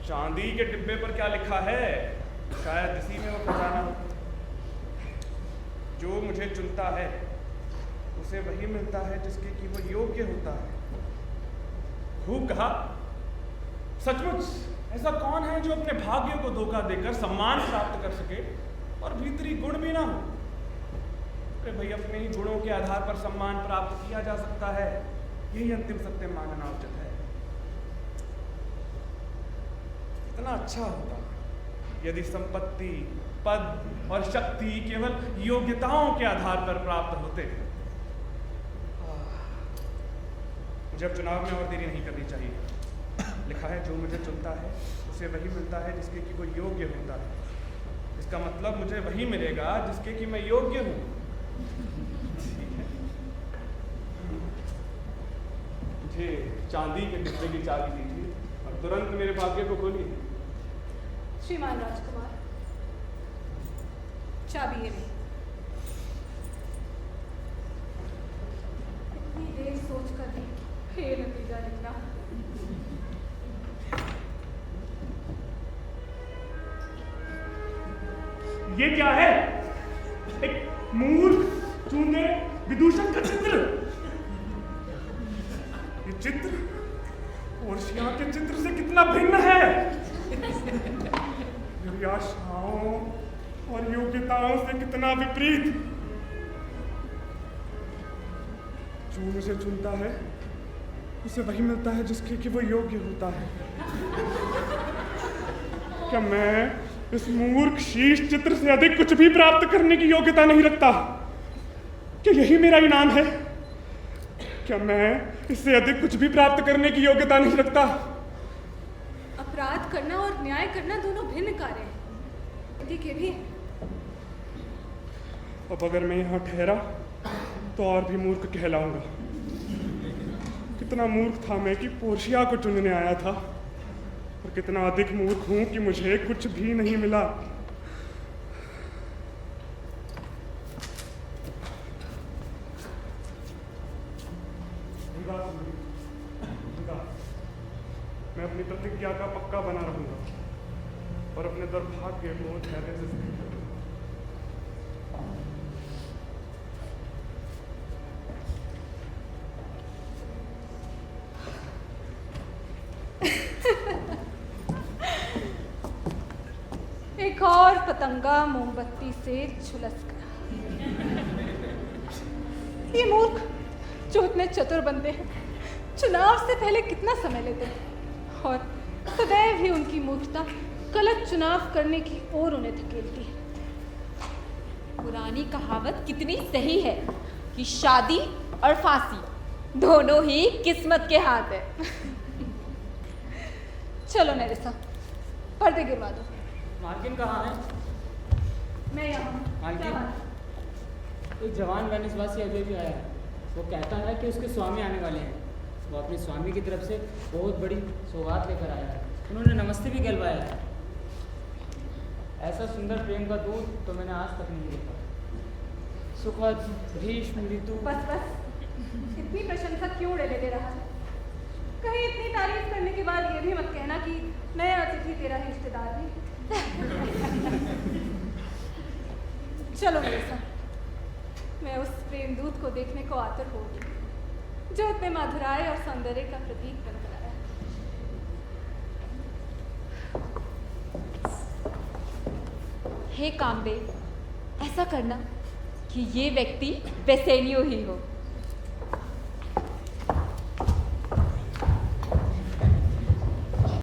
चांदी के डिब्बे पर क्या लिखा है, शायद इसी में वो खजाना हो। जो मुझे चुनता है उसे वही मिलता है जिसके कि वो योग्य होता है। खूब कहा। सचमुच ऐसा कौन है जो अपने भाग्य को धोखा देकर सम्मान प्राप्त कर सके और भीतरी गुण भी ना हो? अरे भाई, अपने ही गुणों के आधार पर सम्मान प्राप्त किया जा सकता है, यही अंतिम सत्य मानना उचित है। इतना अच्छा होता यदि संपत्ति, पद और शक्ति केवल योग्यताओं के आधार पर प्राप्त होते। मुझे अब चुनाव में और देरी नहीं करनी चाहिए। लिखा है, जो मुझे चुनता है उसे वही मिलता है जिसके कि वो योग्य होता है। इसका मतलब मुझे वही मिलेगा जिसके कि मैं योग्य हूं। मुझे चांदी के डिब्बे की चाबी दीजिए और तुरंत मेरे भाग्य को खोलिए। श्रीमान राजकुमार, चाबी है। इतनी देर सोचकर भी फिर नतीजा निकला। ये क्या है? एक मूर्ख, चूने, विदूषक का चित्र। ये चित्र पोर्शिया के चित्र से कितना भिन्न है। मेरी आशाओं और योग्यताओं से कितना विपरीत। जो मुझे चुनता है उसे वही मिलता है जिसके कि वो योग्य होता है। क्या मैं इस मूर्ख शीश चित्र से अधिक कुछ भी प्राप्त करने की योग्यता नहीं रखता? क्या यही मेरा इनाम है? क्या मैं इससे अधिक कुछ भी प्राप्त करने की योग्यता नहीं रखता? अपराध करना और न्याय करना दोनों भिन्न कार्य हैं। ठीक है भी। अब अगर मैं यहाँ ठहरा तो और भी मूर्ख कहलाऊंगा। कितना मूर्ख था मैं कि पोर्शिया को चुनने आया था, और कितना अधिक मूर्ख हूं कि मुझे कुछ भी नहीं मिला। मैं अपनी प्रतिज्ञा का पक्का बना रहूंगा और अपने दुर्भाग्य को धैर्य से सही करूंगा। एक और पतंगा मोमबत्ती से झुलस गया। ये मूर्ख जो इतने चतुर बनते हैं, चुनाव से पहले कितना समय लेते हैं, और सदैव ही उनकी मूर्खता गलत चुनाव करने की ओर उन्हें धकेलती है। पुरानी कहावत कितनी सही है कि शादी और फांसी दोनों ही किस्मत के हाथ है। चलो मेरे साथ, पर्दे गिरवा दो। मालकिन कहाँ है? मैं यहाँ हूँ। क्या बात है? एक जवान वेनिसवासी अजय भी आया है। वो कहता है कि उसके स्वामी आने वाले हैं। वो अपने स्वामी की तरफ से बहुत बड़ी सौगात लेकर आया है। उन्होंने नमस्ते भी कहलवाया है। ऐसा सुंदर प्रेम का दूत तो मैंने आज तक नहीं देखा। सुखद, भीष्म, ऋतु। बस बस, इतनी प्रशंसा क्यों उड़े दे रहा है? कहीं इतनी तारीफ करने के बाद ये भी मत कहना कि नया अतिथि तेरा ही रिश्तेदार है। चलो मेरे साथ, मैं उस प्रेम दूत को देखने को आतुर हो गई जो अपने माधुराई और सौंदर्य का प्रतीक बनकर आया। हे कामदेव, ऐसा करना कि ये व्यक्ति बेसेनियो ही हो।